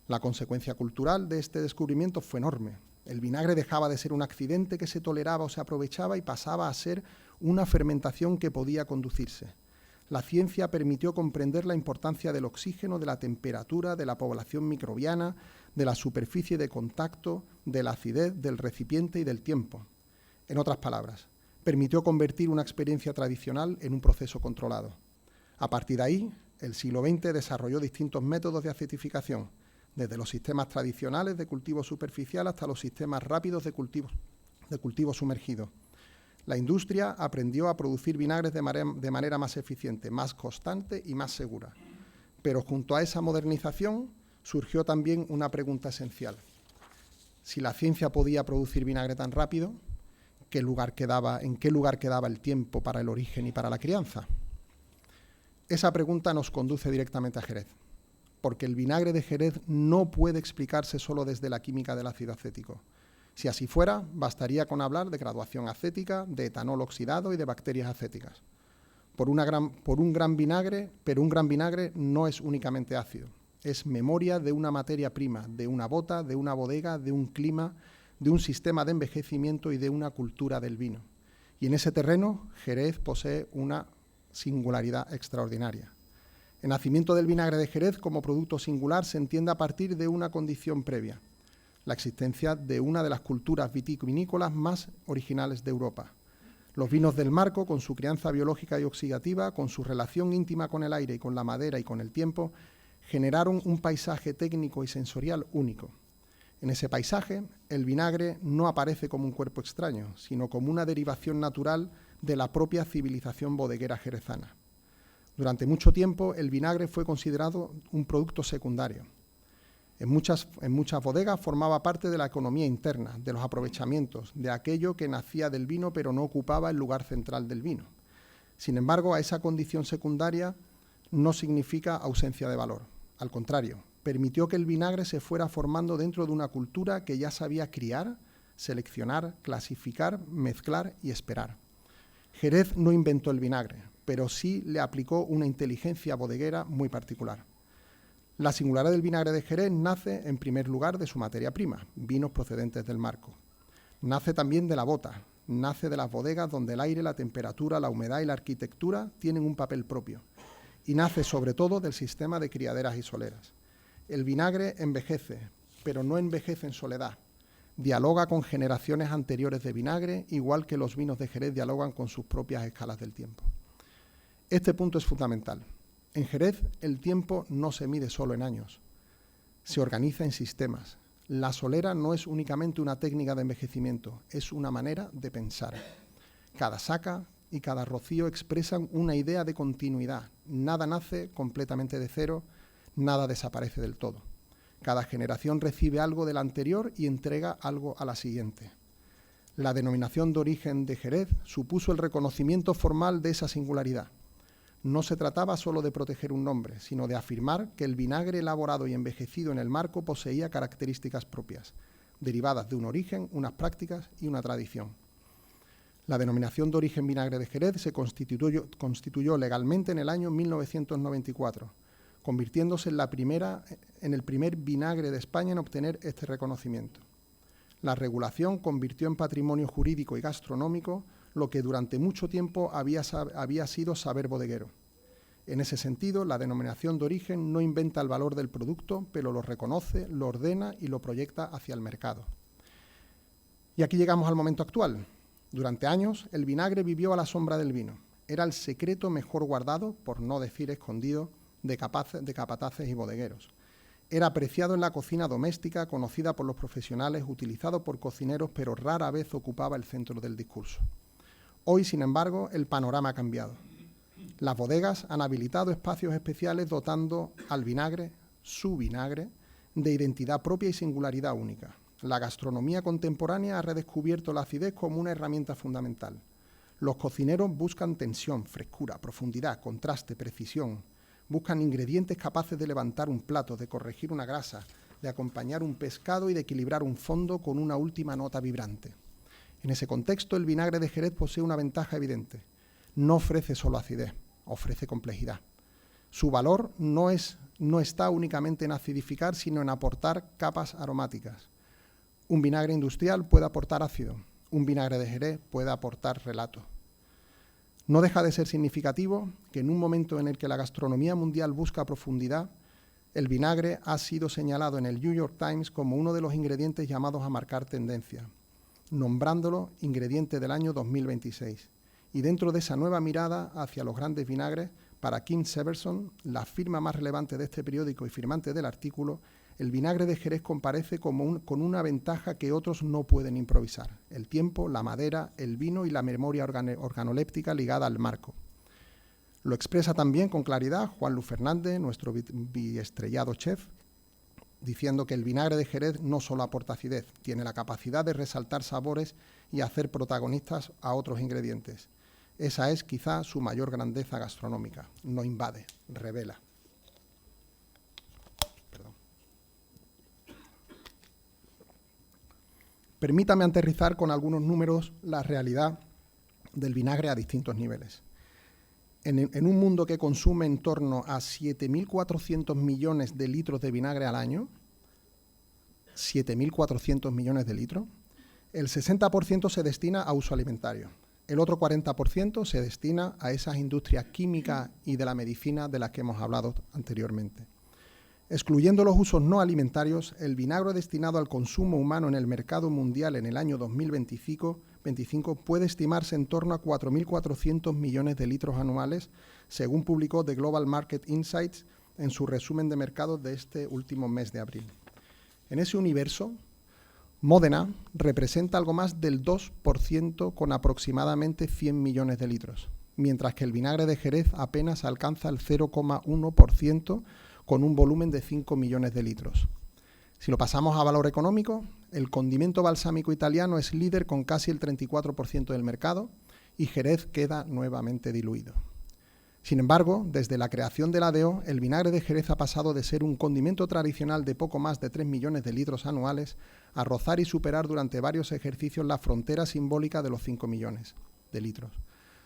La consecuencia cultural de este descubrimiento fue enorme. El vinagre dejaba de ser un accidente que se toleraba o se aprovechaba y pasaba a ser una fermentación que podía conducirse. La ciencia permitió comprender la importancia del oxígeno, de la temperatura, de la población microbiana, de la superficie de contacto, de la acidez, del recipiente y del tiempo. En otras palabras, permitió convertir una experiencia tradicional en un proceso controlado. A partir de ahí, el siglo XX desarrolló distintos métodos de acetificación, desde los sistemas tradicionales de cultivo superficial hasta los sistemas rápidos de cultivo sumergido. La industria aprendió a producir vinagres de manera más eficiente, más constante y más segura. Pero junto a esa modernización surgió también una pregunta esencial. Si la ciencia podía producir vinagre tan rápido, ¿en qué lugar quedaba el tiempo para el origen y para la crianza? Esa pregunta nos conduce directamente a Jerez, porque el vinagre de Jerez no puede explicarse solo desde la química del ácido acético. Si así fuera, bastaría con hablar de graduación acética, de etanol oxidado y de bacterias acéticas. Pero un gran vinagre no es únicamente ácido, es memoria de una materia prima, de una bota, de una bodega, de un clima, de un sistema de envejecimiento y de una cultura del vino. Y en ese terreno, Jerez posee una singularidad extraordinaria. El nacimiento del vinagre de Jerez como producto singular se entiende a partir de una condición previa, la existencia de una de las culturas vitivinícolas más originales de Europa. Los vinos del Marco, con su crianza biológica y oxidativa, con su relación íntima con el aire y con la madera y con el tiempo, generaron un paisaje técnico y sensorial único. En ese paisaje, el vinagre no aparece como un cuerpo extraño, sino como una derivación natural de la propia civilización bodeguera jerezana. Durante mucho tiempo, el vinagre fue considerado un producto secundario. En muchas bodegas formaba parte de la economía interna, de los aprovechamientos, de aquello que nacía del vino pero no ocupaba el lugar central del vino. Sin embargo, a esa condición secundaria no significa ausencia de valor. Al contrario, permitió que el vinagre se fuera formando dentro de una cultura que ya sabía criar, seleccionar, clasificar, mezclar y esperar. Jerez no inventó el vinagre, pero sí le aplicó una inteligencia bodeguera muy particular. La singularidad del vinagre de Jerez nace, en primer lugar, de su materia prima, vinos procedentes del Marco. Nace también de la bota, nace de las bodegas donde el aire, la temperatura, la humedad y la arquitectura tienen un papel propio. Y nace, sobre todo, del sistema de criaderas y soleras. El vinagre envejece, pero no envejece en soledad. Dialoga con generaciones anteriores de vinagre, igual que los vinos de Jerez dialogan con sus propias escalas del tiempo. Este punto es fundamental. En Jerez, el tiempo no se mide solo en años, se organiza en sistemas. La solera no es únicamente una técnica de envejecimiento, es una manera de pensar. Cada saca y cada rocío expresan una idea de continuidad. Nada nace completamente de cero, nada desaparece del todo. Cada generación recibe algo de la anterior y entrega algo a la siguiente. La denominación de origen de Jerez supuso el reconocimiento formal de esa singularidad. No se trataba solo de proteger un nombre, sino de afirmar que el vinagre elaborado y envejecido en el Marco poseía características propias, derivadas de un origen, unas prácticas y una tradición. La denominación de origen vinagre de Jerez se constituyó legalmente en el año 1994, convirtiéndose en el primer vinagre de España en obtener este reconocimiento. La regulación convirtió en patrimonio jurídico y gastronómico lo que durante mucho tiempo había sido saber bodeguero. En ese sentido, la denominación de origen no inventa el valor del producto, pero lo reconoce, lo ordena y lo proyecta hacia el mercado. Y aquí llegamos al momento actual. Durante años, el vinagre vivió a la sombra del vino. Era el secreto mejor guardado, por no decir escondido, de capataces y bodegueros. Era apreciado en la cocina doméstica, conocida por los profesionales, utilizado por cocineros, pero rara vez ocupaba el centro del discurso. Hoy, sin embargo, el panorama ha cambiado. Las bodegas han habilitado espacios especiales dotando al vinagre, su vinagre, de identidad propia y singularidad única. La gastronomía contemporánea ha redescubierto la acidez como una herramienta fundamental. Los cocineros buscan tensión, frescura, profundidad, contraste, precisión. Buscan ingredientes capaces de levantar un plato, de corregir una grasa, de acompañar un pescado y de equilibrar un fondo con una última nota vibrante. En ese contexto, el vinagre de Jerez posee una ventaja evidente. No ofrece solo acidez, ofrece complejidad. Su valor no está únicamente en acidificar, sino en aportar capas aromáticas. Un vinagre industrial puede aportar ácido, un vinagre de Jerez puede aportar relato. No deja de ser significativo que en un momento en el que la gastronomía mundial busca profundidad, el vinagre ha sido señalado en el New York Times como uno de los ingredientes llamados a marcar tendencia, nombrándolo ingrediente del año 2026. Y dentro de esa nueva mirada hacia los grandes vinagres, para Kim Severson, la firma más relevante de este periódico y firmante del artículo, el vinagre de Jerez comparece con una ventaja que otros no pueden improvisar: el tiempo, la madera, el vino y la memoria organoléptica ligada al marco. Lo expresa también con claridad Juan Luis Fernández, nuestro biestrellado chef, diciendo que el vinagre de Jerez no solo aporta acidez, tiene la capacidad de resaltar sabores y hacer protagonistas a otros ingredientes. Esa es quizá su mayor grandeza gastronómica. No invade, revela. Permítame aterrizar con algunos números la realidad del vinagre a distintos niveles. En un mundo que consume en torno a 7.400 millones de litros de vinagre al año, 7.400 millones de litros, el 60% se destina a uso alimentario. El otro 40% se destina a esas industrias químicas y de la medicina de las que hemos hablado anteriormente. Excluyendo los usos no alimentarios, el vinagre destinado al consumo humano en el mercado mundial en el año 2025 puede estimarse en torno a 4.400 millones de litros anuales, según publicó The Global Market Insights en su resumen de mercados de este último mes de abril. En ese universo, Módena representa algo más del 2% con aproximadamente 100 millones de litros, mientras que el vinagre de Jerez apenas alcanza el 0,1% con un volumen de 5 millones de litros. Si lo pasamos a valor económico, el condimento balsámico italiano es líder con casi el 34% del mercado y Jerez queda nuevamente diluido. Sin embargo, desde la creación de la DO, el vinagre de Jerez ha pasado de ser un condimento tradicional de poco más de 3 millones de litros anuales a rozar y superar durante varios ejercicios la frontera simbólica de los 5 millones de litros.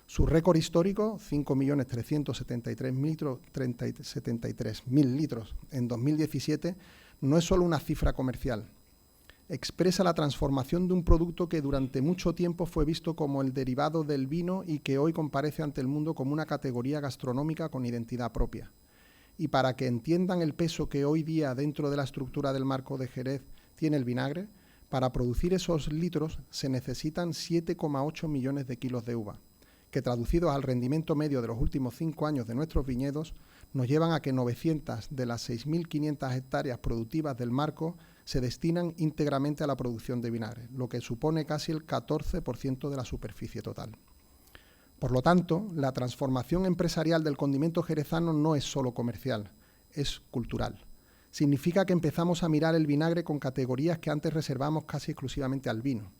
Su récord histórico, 5.373.000 litros en 2017, no es solo una cifra comercial. Expresa la transformación de un producto que durante mucho tiempo fue visto como el derivado del vino y que hoy comparece ante el mundo como una categoría gastronómica con identidad propia. Y para que entiendan el peso que hoy día dentro de la estructura del marco de Jerez tiene el vinagre, para producir esos litros se necesitan 7,8 millones de kilos de uva, que traducidos al rendimiento medio de los últimos 5 años de nuestros viñedos, nos llevan a que 900 de las 6.500 hectáreas productivas del marco se destinan íntegramente a la producción de vinagre, lo que supone casi el 14% de la superficie total. Por lo tanto, la transformación empresarial del condimento jerezano no es solo comercial, es cultural. Significa que empezamos a mirar el vinagre con categorías que antes reservamos casi exclusivamente al vino.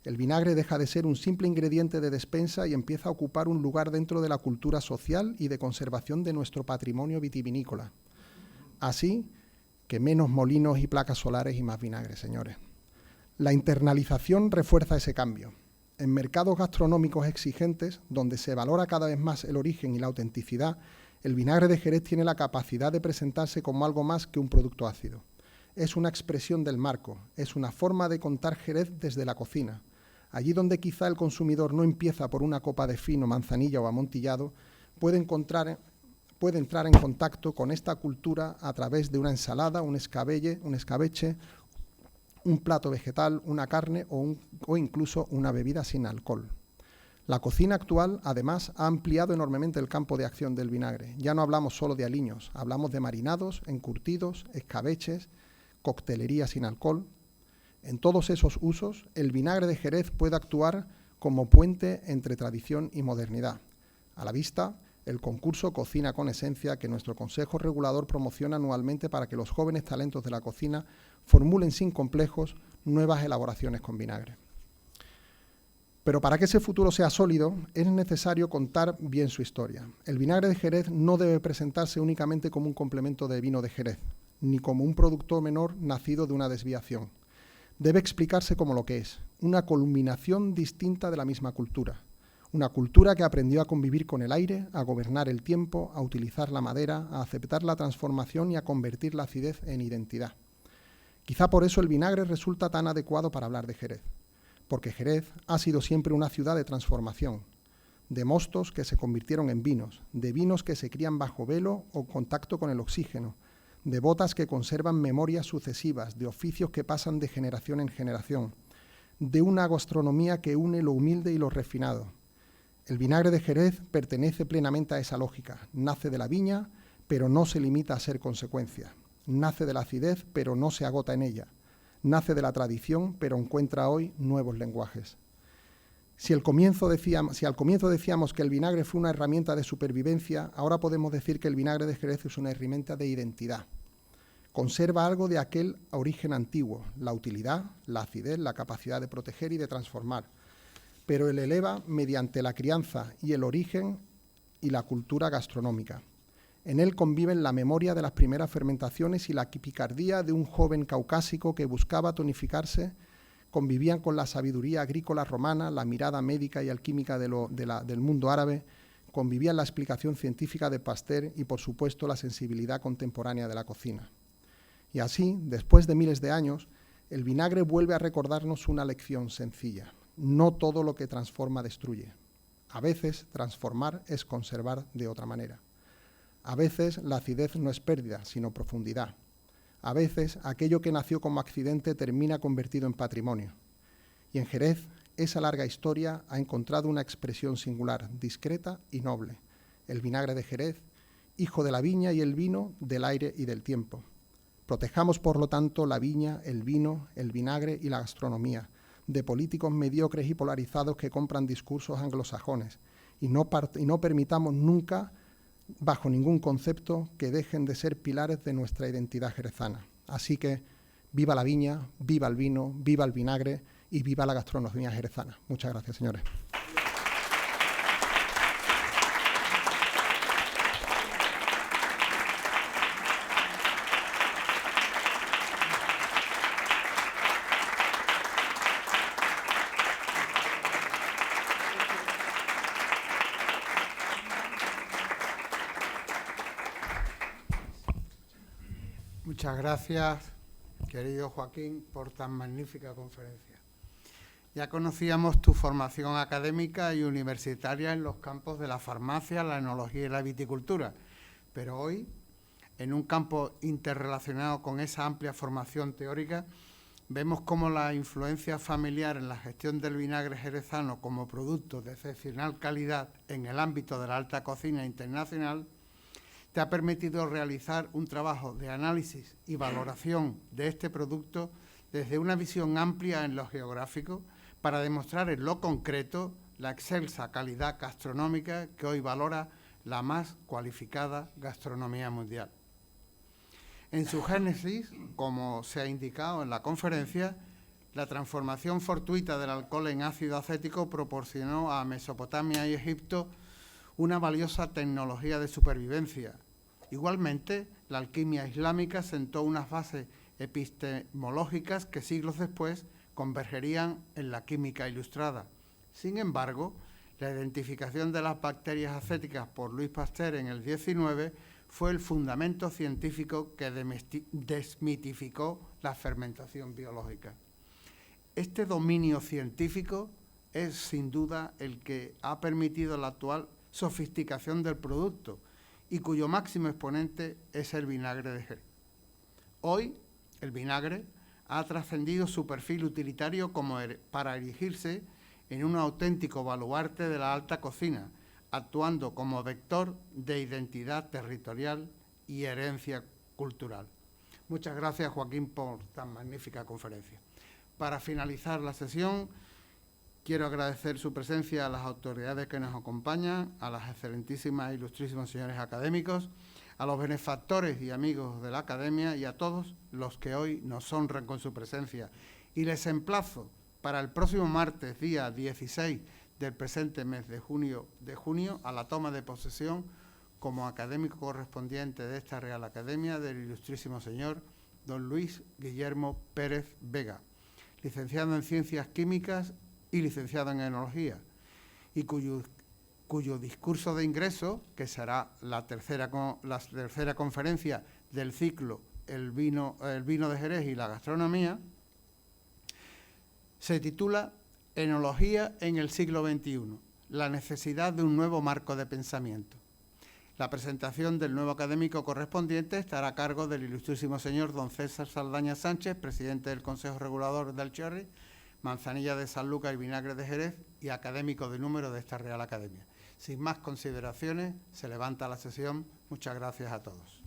El vinagre deja de ser un simple ingrediente de despensa y empieza a ocupar un lugar dentro de la cultura social y de conservación de nuestro patrimonio vitivinícola. Así que menos molinos y placas solares y más vinagre, señores. La internalización refuerza ese cambio. En mercados gastronómicos exigentes, donde se valora cada vez más el origen y la autenticidad, el vinagre de Jerez tiene la capacidad de presentarse como algo más que un producto ácido. Es una expresión del marco, es una forma de contar Jerez desde la cocina. Allí donde quizá el consumidor no empieza por una copa de fino, manzanilla o amontillado, puede entrar en contacto con esta cultura a través de una ensalada, un escabeche, un plato vegetal, una carne o incluso una bebida sin alcohol. La cocina actual, además, ha ampliado enormemente el campo de acción del vinagre. Ya no hablamos solo de aliños, hablamos de marinados, encurtidos, escabeches, coctelería sin alcohol. En todos esos usos, el vinagre de Jerez puede actuar como puente entre tradición y modernidad. A la vista, el concurso Cocina con Esencia, que nuestro Consejo Regulador promociona anualmente para que los jóvenes talentos de la cocina formulen sin complejos nuevas elaboraciones con vinagre. Pero para que ese futuro sea sólido, es necesario contar bien su historia. El vinagre de Jerez no debe presentarse únicamente como un complemento de vino de Jerez, ni como un producto menor nacido de una desviación. Debe explicarse como lo que es, una culminación distinta de la misma cultura. Una cultura que aprendió a convivir con el aire, a gobernar el tiempo, a utilizar la madera, a aceptar la transformación y a convertir la acidez en identidad. Quizá por eso el vinagre resulta tan adecuado para hablar de Jerez, porque Jerez ha sido siempre una ciudad de transformación, de mostos que se convirtieron en vinos, de vinos que se crían bajo velo o contacto con el oxígeno, de botas que conservan memorias sucesivas, de oficios que pasan de generación en generación, de una gastronomía que une lo humilde y lo refinado. El vinagre de Jerez pertenece plenamente a esa lógica, nace de la viña, pero no se limita a ser consecuencia. Nace de la acidez, pero no se agota en ella. Nace de la tradición, pero encuentra hoy nuevos lenguajes. Si al comienzo decíamos que el vinagre fue una herramienta de supervivencia, ahora podemos decir que el vinagre de Jerez es una herramienta de identidad. Conserva algo de aquel origen antiguo, la utilidad, la acidez, la capacidad de proteger y de transformar, pero él eleva mediante la crianza y el origen y la cultura gastronómica. En él conviven la memoria de las primeras fermentaciones y la picardía de un joven caucásico que buscaba tonificarse, convivían con la sabiduría agrícola romana, la mirada médica y alquímica del mundo árabe, convivían la explicación científica de Pasteur y, por supuesto, la sensibilidad contemporánea de la cocina. Y así, después de miles de años, el vinagre vuelve a recordarnos una lección sencilla. No todo lo que transforma destruye. A veces, transformar es conservar de otra manera. A veces, la acidez no es pérdida, sino profundidad. A veces, aquello que nació como accidente termina convertido en patrimonio. Y en Jerez, esa larga historia ha encontrado una expresión singular, discreta y noble. El vinagre de Jerez, hijo de la viña y el vino, del aire y del tiempo. Protejamos, por lo tanto, la viña, el vino, el vinagre y la gastronomía, de políticos mediocres y polarizados que compran discursos anglosajones, y no permitamos nunca, bajo ningún concepto, que dejen de ser pilares de nuestra identidad jerezana. Así que, viva la viña, viva el vino, viva el vinagre y viva la gastronomía jerezana. Muchas gracias, señores. Muchas gracias, querido Joaquín, por tan magnífica conferencia. Ya conocíamos tu formación académica y universitaria en los campos de la farmacia, la enología y la viticultura, pero hoy, en un campo interrelacionado con esa amplia formación teórica, vemos cómo la influencia familiar en la gestión del vinagre jerezano como producto de excepcional calidad en el ámbito de la alta cocina internacional te ha permitido realizar un trabajo de análisis y valoración de este producto desde una visión amplia en lo geográfico para demostrar en lo concreto la excelsa calidad gastronómica que hoy valora la más cualificada gastronomía mundial. En su génesis, como se ha indicado en la conferencia, la transformación fortuita del alcohol en ácido acético proporcionó a Mesopotamia y Egipto una valiosa tecnología de supervivencia. Igualmente, la alquimia islámica sentó unas bases epistemológicas que siglos después convergerían en la química ilustrada. Sin embargo, la identificación de las bacterias acéticas por Louis Pasteur en el 19 fue el fundamento científico que desmitificó la fermentación biológica. Este dominio científico es sin duda el que ha permitido la actual sofisticación del producto y cuyo máximo exponente es el vinagre de Jerez. Hoy, el vinagre ha trascendido su perfil utilitario para erigirse en un auténtico baluarte de la alta cocina, actuando como vector de identidad territorial y herencia cultural. Muchas gracias, Joaquín, por tan magnífica conferencia. Para finalizar la sesión, quiero agradecer su presencia a las autoridades que nos acompañan, a las excelentísimas e ilustrísimos señores académicos, a los benefactores y amigos de la Academia y a todos los que hoy nos honran con su presencia. Y les emplazo para el próximo martes, día 16 del presente mes de junio, a la toma de posesión como académico correspondiente de esta Real Academia del ilustrísimo señor don Luis Guillermo Pérez Vega, licenciado en Ciencias Químicas y licenciado en Enología, y cuyo discurso de ingreso, que será la tercera conferencia del ciclo el vino de Jerez y la gastronomía, se titula Enología en el siglo XXI, la necesidad de un nuevo marco de pensamiento. La presentación del nuevo académico correspondiente estará a cargo del ilustrísimo señor don César Saldaña Sánchez, presidente del Consejo Regulador del Cherry, Manzanilla de Sanlúcar y Vinagre de Jerez y académico de número de esta Real Academia. Sin más consideraciones, se levanta la sesión. Muchas gracias a todos.